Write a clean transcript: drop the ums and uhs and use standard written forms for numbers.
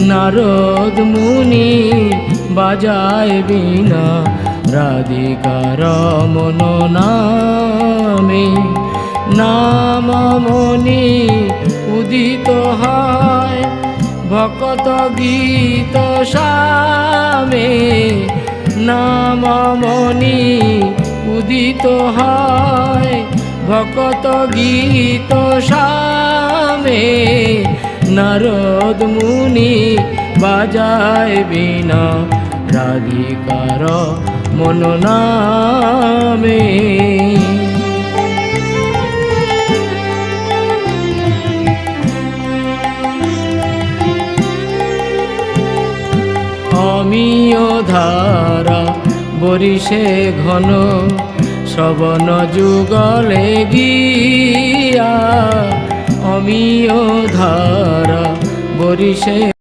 নারদ মুনি বাজায় বীণা রাধিকার মন নামে। নামমণি উদিত হয় ভকত গীত সামে। নামমণি উদিত হয় ভকত গীত সামে। নারদ মুনি বাজায় বীণা রাধিকার মন নামে। অমিয় ধারা বরিশে ঘন শ্রবণ যুগলে গিয়া। অমিয় ধারা বরিশে